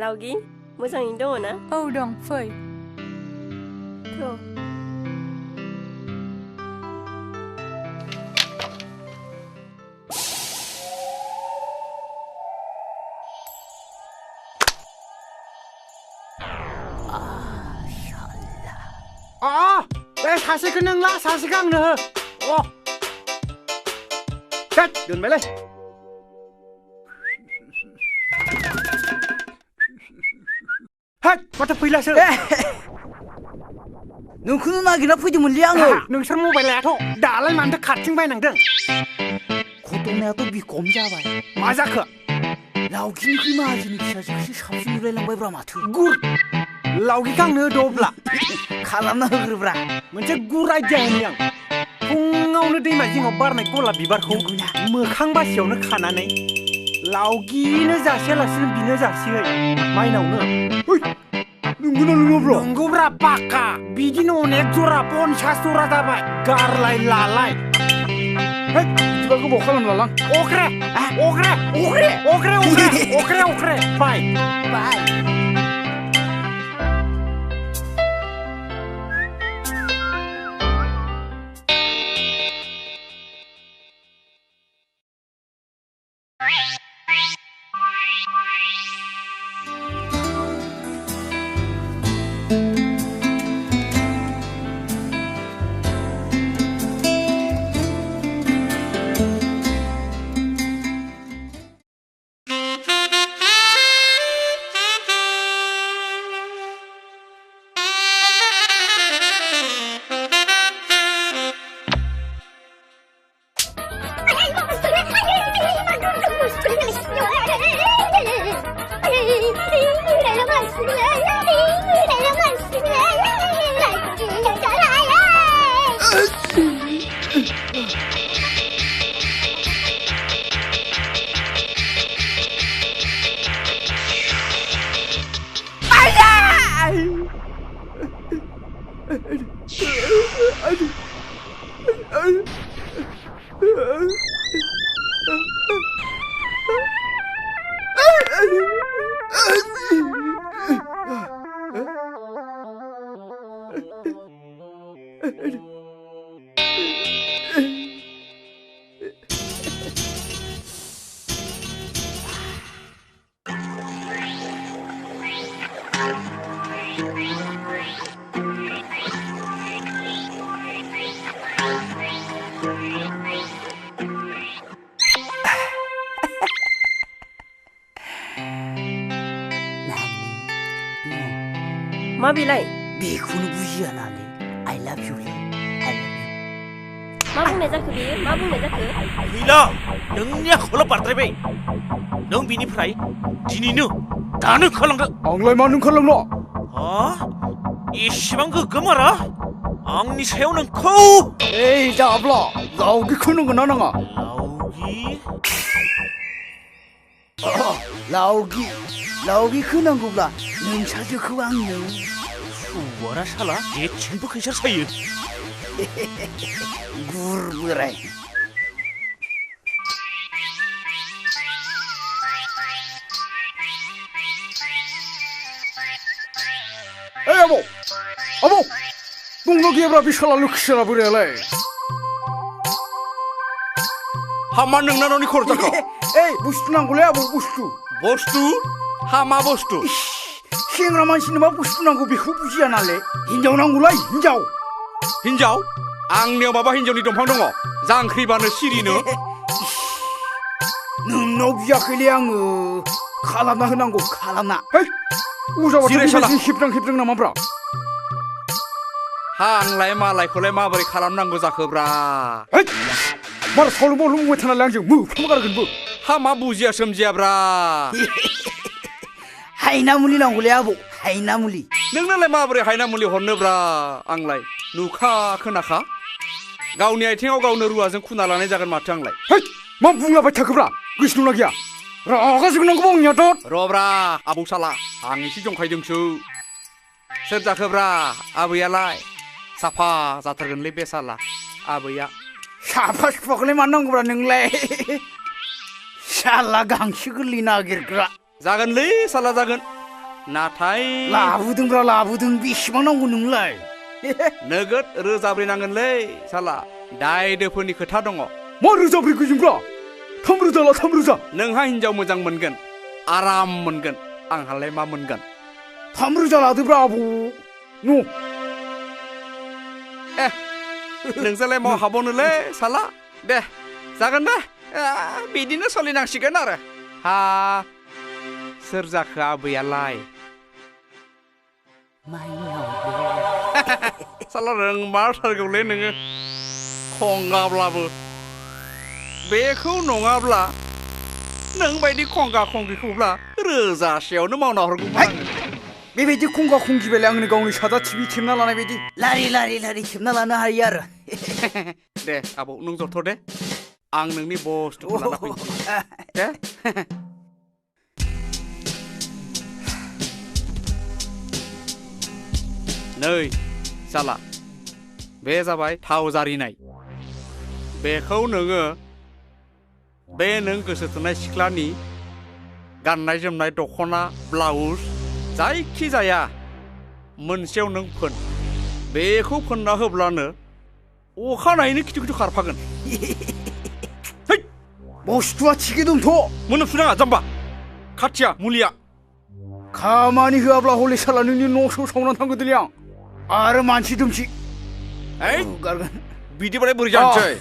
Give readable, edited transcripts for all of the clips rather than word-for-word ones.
लावगि मोजाङैनो दङ ना? औ दं फै थ' बे सासेखौ नों ला सासेखौ आंनो हो दोनबायलै माथो फैलासो नोंखौनो नागिरना फैदोंमोनलै आङो नोंसोर मबाइल लायाथ' दालाय मानोथो खाथिं बायनांदों घटनायाथ' बिखम जाबाय मा जाखो लावगिनिख्रुइ माहाजोननि फिसाजोखौसो साबसिन नुलायलांबायब्रा माथो गुर लावगिखौ आंनो होदोब्ला खालामना होग्रोब्रा मोनसे गुर आइडिया होनि आं फुङावनो दैमा जिङाव बारनाय गलाप बिबारखौ मोखां बासियावनो खानानै लावगिनो जासियालासिनो बिनो जासिहै माइनावनो नंगौना नङाब्रा नंगौब्रा पाक्का बिदिनो अनेक जरा 50 जरा जाबाय गारलाय लालाय बिदिबा गोबाव खालामलालां अख्रे अख्रे अख्रे अख्रे अख्रे अख्रे अख्रे बाय बाय मा बिलाय बेखौनो बुजिया नालै आइ लाभ इउ मा बुंनाय जाखो बेयो मा बुंनाय जाखो गैला नोंनि आखला बारद्रायबाय नों बिनिफ्राय दिनैनो दानो ओंखारलांदो आंलाय मानो ओंखारलांनो एसेबां गोग्गोमारा आंनि सायाव नोंखौ ओइ जाब्ला लावगिखौ नांगौ ना नाङा लावगि लावगिखौ नांगौब्ला नोंसाजोखौ आंनो सौवारा साला जेथिंबो खैसार सायो गुर बोराय Hey, Abo! Abo! Dong lagi berapa salah lu kesana berelai? Hama nengna noni korja kau. Hey, bustu nanggulnya Abo bustu. Bostu? Hama bostu. Siang raman sini mah bustu nanggu bihu pujian ale. Hinjau nanggulai hinjau. Hinjau? Angniau baba hinjau ni dompang dongo. Jangkri bana sirino. Nungno biakili anggu. Kalamna henanggu kalamna. Hey! Usaha Sire salah. Hibrang nama bra. Hanglai malai kolai mabari kalam nanggo zakobra. Hey! Mar solu bolu wetana langjung mu. Kamu karagan bu. Hama bujia semjia bra. हायना मुलि नांगौलै आबौ हायना मुलि नोंनालाय माबोरै हायना मुलि हरनोब्रा आंलाय नुखा खोनाखा गावनि आथिङाव गावनो रुवाजों खुना लानाय जागोन माथो आंलाय Hey! मा बुंलाबाय थाखोब्रा गोसो दंना गैया रागा जोंनांगौ आंनियाथ' रब्रा आबौ साला आं एसे जंखायदोंसो सोर जाखोब्रा आबैयालाय साफा जाथारगोनलै बे साला आबैया साफा सुफाखौलाय मानो नांगौब्रा नोंलाय साला गांसो गोरलै नागिरग्रा जागोनलै साला जागोन नाथाय लाबोदोंब्रा लाबोदों बेसेबां नांगौ नोंलाय नोगोद रोजाब्रै नांगोनलै साला दायदोफोरनि खोथा दङ मा रोजाब्रै गोजोंब्रा 3,000 ला 3,000 नोंहा हिनजाव मोजां मोनगोन आराम मोनगोन आंहालाय मा मोनगोन 3,000 लादोब्रा आबौ न' नोंसोरलाय माव हाबावनोलै साला दे जागोन दे बिदिनो सोलिनांसिगोन आरो हा सोर जाखो आबैयालाय साला रोंमारथारगौलै नोङो खंगाब्लाबो बेखौ नङाब्ला नों बायदि खंगा खंगिखौब्ला रोजासेयावनो मावना हरगौमोन आङो बेबायदि खंगा खंगिबालाय आंनो गावनि सादा टिभि खेबना लानाय बायदि लारि खेबना लानो हायो आरो दे आबौ नों जथ' दे आं नोंनि बुस्थुखौ लाना फैनोसै दे नै साला बे जाबाय थाव जारिनाय बेखौ नोङो बे नों गोसो थोनाय सिख्लानि गाननाय जोमनाय दख'ना ब्लाउस जायखि जाया मोनसेयाव नों फोन बेखौ फोनना होब्लानो अखानायैनो खिथु खिथु खारफागोन बुस्थुआ थिगै दंथ' मोनफुनाङा जाम्बा खाथिया मुलिया खामानि होआब्ला हले साला नोंनि न'सो सावनानै थांगोदोलै आं आरो मानसि दुमसि गारगोन बिदिबालाय बोरै जानोसै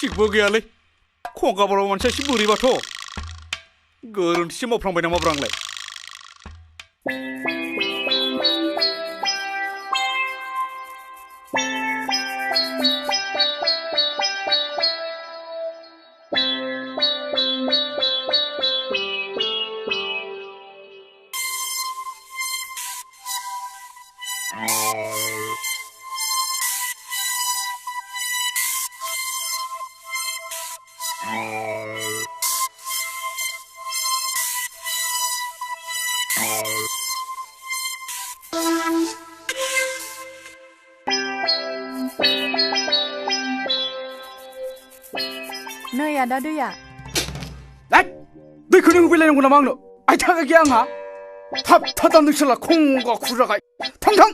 थिगबो गैयालै खंगाबाराव मानसिया एसे बोरैबाथ' गोरोन्थिसो मावफ्लांबाय नामाब्रा आंलाय नै आदा दैया दैखौनो होफैलायनांगौ नामा आंनो आयथाखा गैया आंहा थाब थादानदों साला खंगा खुराखाय थां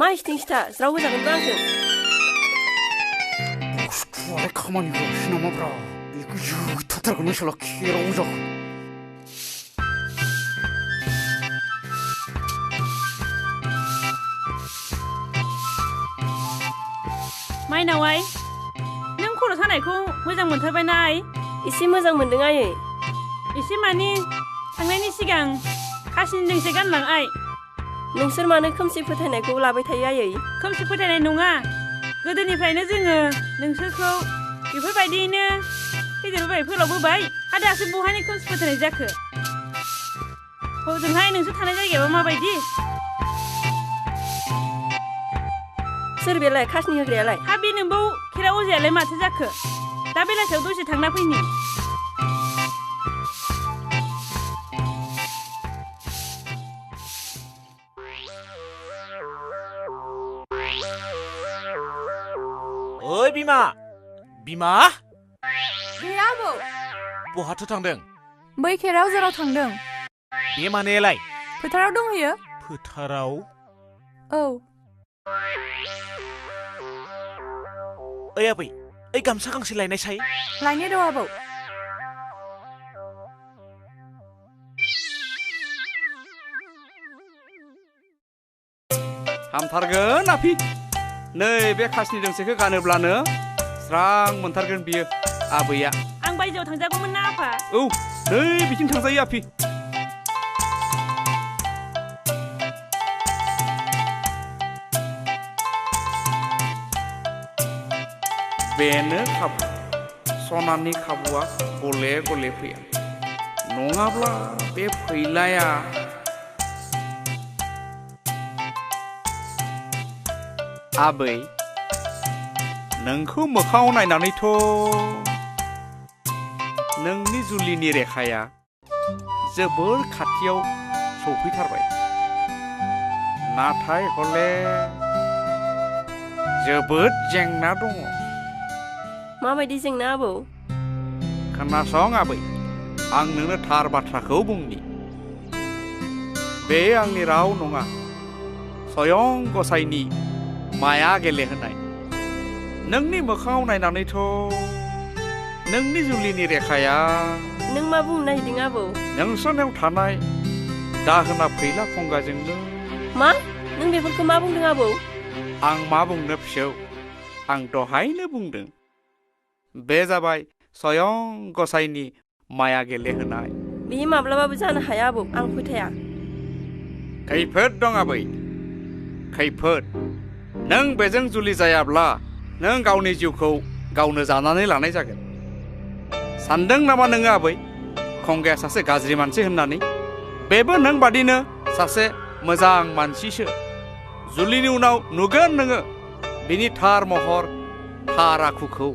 मा इस्टिं सिथा ज्राव होजागोनबो आंजों बुस्थुआलाय खामानि होआसै नामाब्रा बेखौ जोथारगोन नों साला खेराव जागोन माइनावाय नों खर' सानायखौ मोजां मोनथारबायना आइ एसे मोजां मोनदों आयै एसे मानि थांनायनि सिगां खासिनि दोंसे गानलां आइ नोंसोर मानो खोमसि फोथायनायखौ लाबाय थायो आयै खोमसि फोथायनाय नङा गोदोनिफ्रायनो जोङो नोंसोरखौ बेफोरबायदियैनो फेदेरबोबाय फोलावबोबाय आरो दासो बहानि खोमसि फोथायनाय जाखो हजोंहाय नोंसोर थानाय जायगायाबा माबायदि सोर बेलाय खासनि होग्रायालाय हा बे नोंबौ खेरा अजायालाय माथो जाखो दा बेलासियाव दसे थांना फैनि ओइ बिमा बिमा हे आबौ बहाथो थांदों बै खेराव जेराव थांदों बे मानेलाय फोथाराव दंहैयो फोथाराव औ ओइ आबै ओइ गामसा गांसे लायनायसाय लायनो र' आबौ हामथारगोन आफि नै बे खासनि दोंसेखौ गानोब्लानो स्रां मोनथारगोन बियो आबैया आं बायजोआव थांजागौमोन ना आफा औ नै बिथिं थांजायो आफि बेनो खाबु सनानि खाबुआ गले गले फैया नङाब्ला बे फैलाया आबै नोंखौ मोखाङाव नायनानैथ' नोंनि जुलिनि रेखाया जोबोर खाथियाव सौफैथारबाय नाथाय हले जोबोद जेंना दङ माबायदि जेंना आबौ खोनासं आबै आं नोंनो थार बाथ्राखौ बुंनि बे आंनि राव नङा स्वयं गसाइनि माया गेलेहोनाय नोंनि मोखाङाव नायनानैथ' नोंनि जुलिनि रेखाया नों मा बुंनो नागिरदों आबौ नोंसोरनाव थानाय दाहोना फैला खंगाजोंनो मा नों बेफोरखौ मा बुंदों आबौ आं मा बुंनो फिसौ आं दहायनो बुंदों बे जाबाय स्वयं गसाइनि माया गेलेहोनाय बेयो माब्लाबाबो जानो हाया आबौ आं फोथाया खैफोद दं आबै खैफोद नों बेजों जुलि जायाब्ला नों गावनि जिउखौ गावनो जानानै लानाय जागोन सानदों नामा नोङो आबै खंगाया सासे गाज्रि मानसि होननानै बेबो नों बादिनो सासे मोजां मानसिसो जुलिनि उनाव नुगोन नोङो बिनि थार महर थार आखुखौ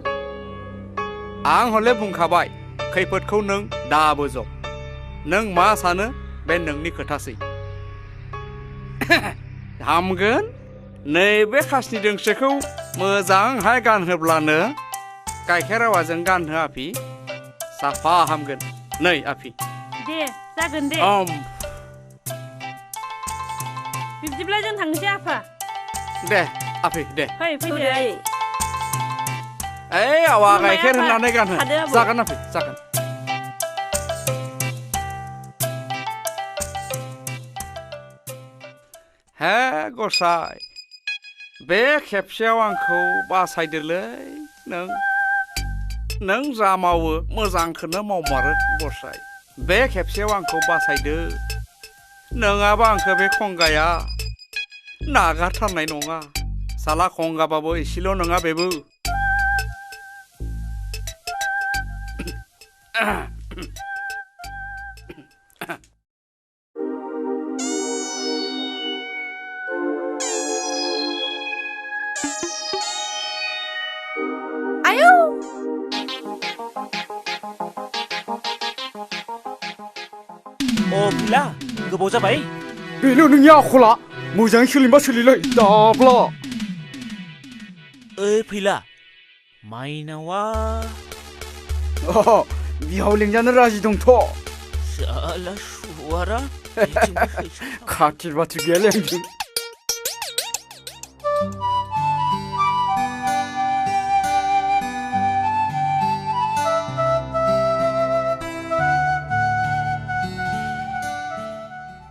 आं हले बुंखाबाय खैफोदखौ नों दा बोजब नों मा सानो बे नोंनि खोथासै हामगोन नैबे खासनि दोंसेखौ मोजांहाय गानहोब्लानो गाइखेर आवाजों गानहो आफि साफा हामगोन नै आफि दे जागोन दे बिब्दिब्ला जों थांनोसै आफा दे आफि दे फै फैदो आयै ओइ आवा खुलुमबाय गाइखेर आफा। होनानै गानहो थादो आबौ। जागोन आफि जागोन हे गसाइ बे खेबसेयाव आंखौ बासायदोलै नों जा मावो मोजांखौनो मावमारो गसाइ बे खेबसेयाव आंखौ बासायदो नङाबा आंखौ बे खंगाया नागारथारनाय नङा साला खंगाबाबो एसेल' नङा बेबो आयौ फिला गोबाव जाबाय बेल' नोंनि आखला मोजाङै सोलिबा सोलिलै दाब्ला ओइ फैला माइनावा बिहाव लिंजानो राजि दंथ' साला सुवारा खाथिर बाथिर गैयालै आंजों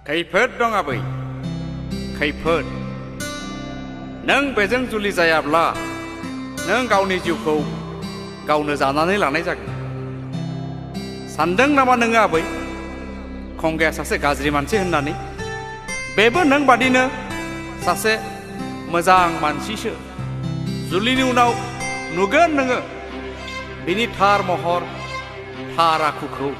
खैफोद दं आबै खैफोद नों बेजों जुलि जायाब्ला नों गावनि जिउखौ गावनो जानानै लानाय जागोन सानदों नामा नोङो आबै खंगाया सासे गाज्रि मानसि होननानै बेबो नों बादिनो सासे मोजां मानसिसो जुलिनि उनाव नुगोन नोङो बिनि थार महर थार आखुखौ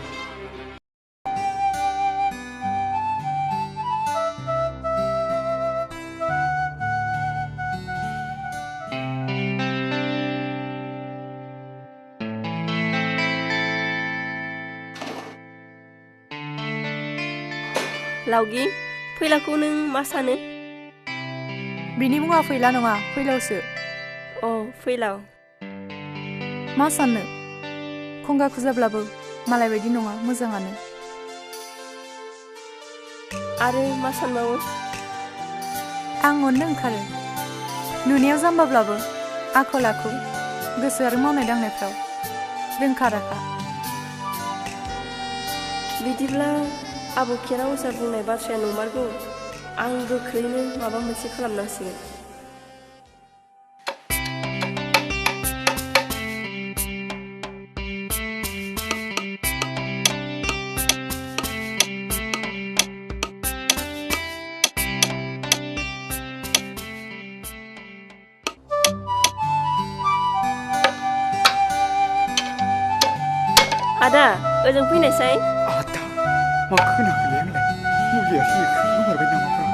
लावगि फैलाखौ नों मा सानो बिनि मुङा फैला नङा फैलावसो अ फैलाव मा साननो खंगा खुजाब्लाबो मालाय बायदि नङा मोजाङानो आरो मा सानबावो आं अननो ओंखारो नुनायाव जाम्बाब्लाबो आखल आखु गोसो आरो मावनाय दांनायफ्राव रोंखा राखा बिदिब्ला आबौ खेरा अजा बुंनाय बाथ्राया नंमारगौ आं गोख्रैनो माबा मोनसे खालामनांसिगोन आदा ओजों फैनायसाय आदा मा खोनाखैलै आंलाय मुलियासो खोमारबाय नामाब्रा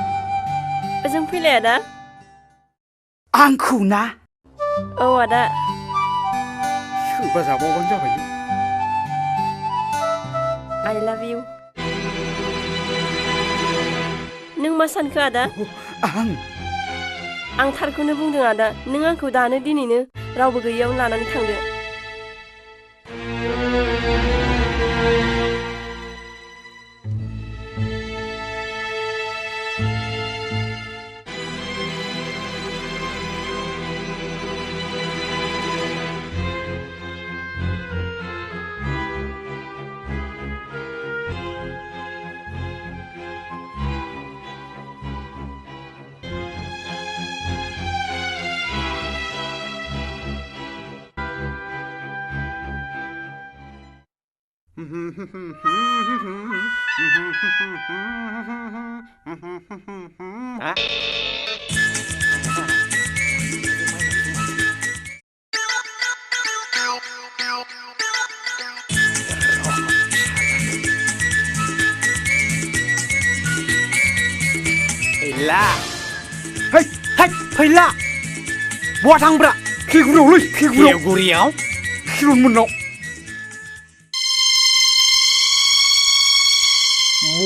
ओजों फैलाय आदा आंखौ ना औ आदा सोरबा जाबावबानो जाबाय I love you नों मा सानखो आदा आं थारखौनो बुंदों आदा नों आंखौ दानो दिनैनो रावबो गैयैयावनो लानानै थांदो फैला hey फैला बहा थांब्रा खेगुरियावलै खेगुरियाव खिलुन मोननाव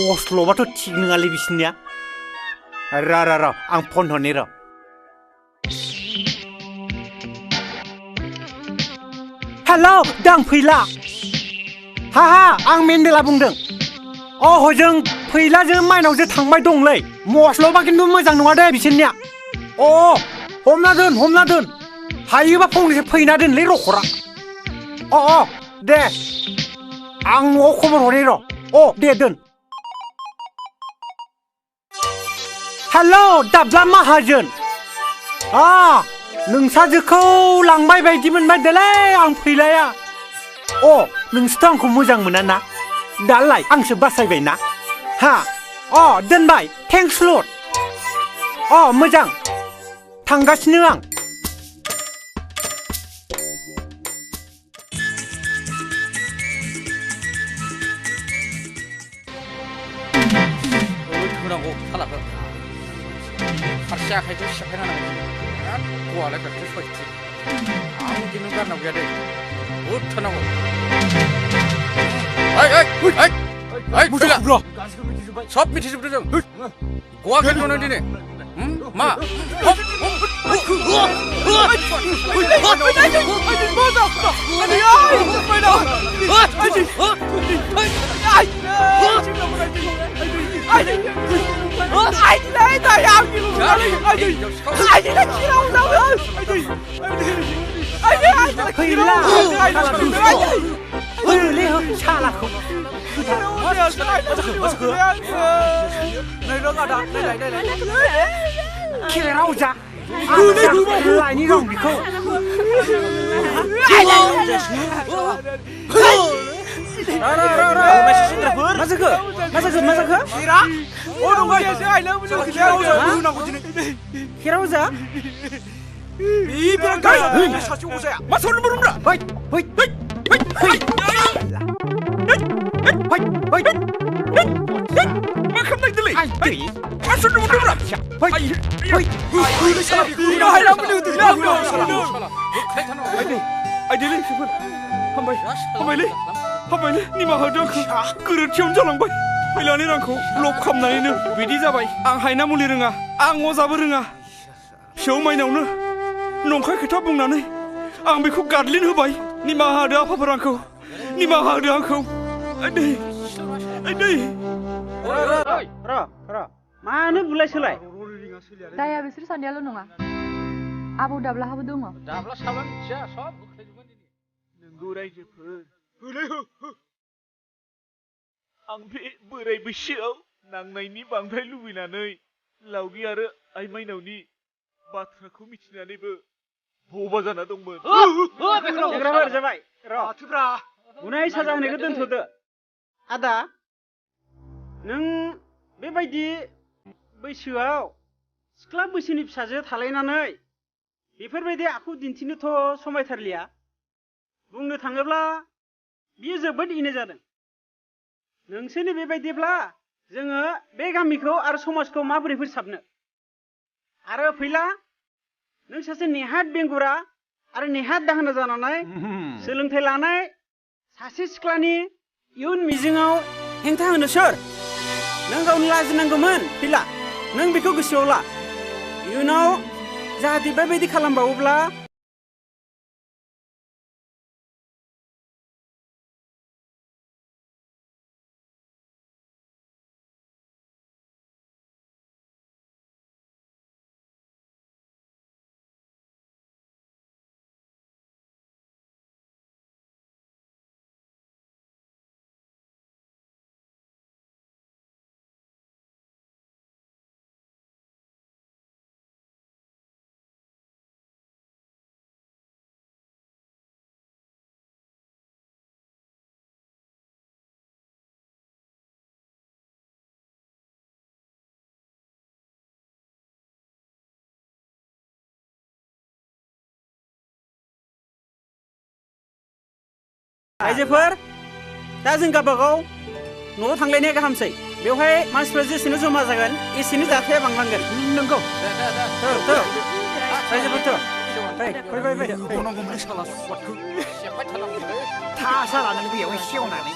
मस्ल'बाथ' थिग नङालै बिसोरनिया र' आं फन हरनि र' हेलौ दां फैला हा आं मेन्देला बुंदों हजों फैलाजों माइनावजों थांबाय दंलै मस्ल'बा खिन्थु मोजां नङा दे बिसोरनिया हमना दोन हायोबा फंनैसो फैना दोनलै रखरा दे आं न'आव खबर हरनि र' दे दोन हेलौ दाब्ला माहाजोन नोंसाजोखौ लांबाय बायदि मोनबाय देलै आं फैलाया नोंसोरथ' आंखौ मोजां मोना ना दालाय आंसो बासायबायना दोनबाय थेंक्स लट मोजां थांगासिनो आं होनांगौ सालाखौ फारसे आखाइखौ सेफायना होनांगौ गवालाय बेखौ सयथि आं दिनै गारनाव गैया दे बुद होनांगौ सब मिथिजोबदों जों गवा खेलखौनो दिनै मा खेराव जा लायनि दं बिखौ मा जाखो खेराव जा मा सोरनो बुंब्रा मा खालामदोंलै मा सोरनो बुंब्रा आइदिलै फिफोर हामबायलै निमाहा होदों आंखौ गोरोन्थियावनो जालांबाय फैलानि रांखौ लब खालामनानैनो बिदि जाबाय आं हायना मुलि रोङा आं अजाबो रोङा फिसौ माइनावनो नंखाय खोथा बुंनानै आं बेखौ गादलिन होबाय निमाहा होदो आफाफोर आंखौ निमाहा होदो आंखौ आइदै मानो बुलाय सोलाय दाया बिसोर सानैयाल' नङा आबौ दाब्लाहाबो दङ दाब्ला साब्ला मिथिया सब नोंगौ रायजोफोर आं बे बोराय बैसोआव नांनायनि बांद्राय लुबैनानै लावगि आरो आइ माइनावनि बाथ्राखौ मिथिनानैबो बबा जाना दंमोन सेंग्राफोर जाबाय र' बुनाय साजा होनायखौ दोनथ'दो आदा नों बेबायदि बैसोआव सिख्ला बैसोनि फिसाजो थालायनानै बेफोरबायदि आखु दिन्थिनोथ' समायथारलिया बुंनो थाङोब्ला बियो जोबोद इनो जादों नोंसोरनि बेबायदिब्ला जोङो बे गामिखौ आरो समाजखौ माबोरै फोसाबनो आरो फैला नों सासे नेहाद बेंगुरा आरो नेहाद दाहोना जानानै सोलोंथाइ लानाय सासे सिख्लानि इयुन मिजिङाव हेंथा होनो सोर नों गावनो लाजिनांगौमोन फैला नों बेखौ गोसोआव ला इयुनाव जाहाथे बेबायदि खालामबावोब्ला आइजोफोर दा जों गावबागाव न'आव थांलायनाया गाहामसै बेवहाय मानसिफ्रा जेसेनो जमा जागोन एसेनो जाथाया बांलांगोन नंगौ आइजोफोर थासा लानानै बेयाव सेवनानै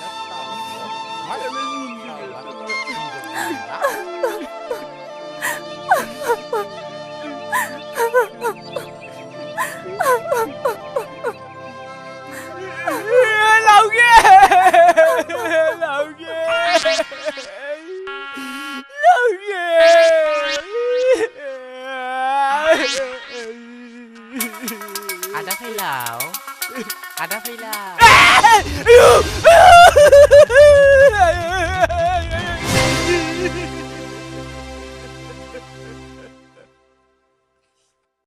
Ada Philao.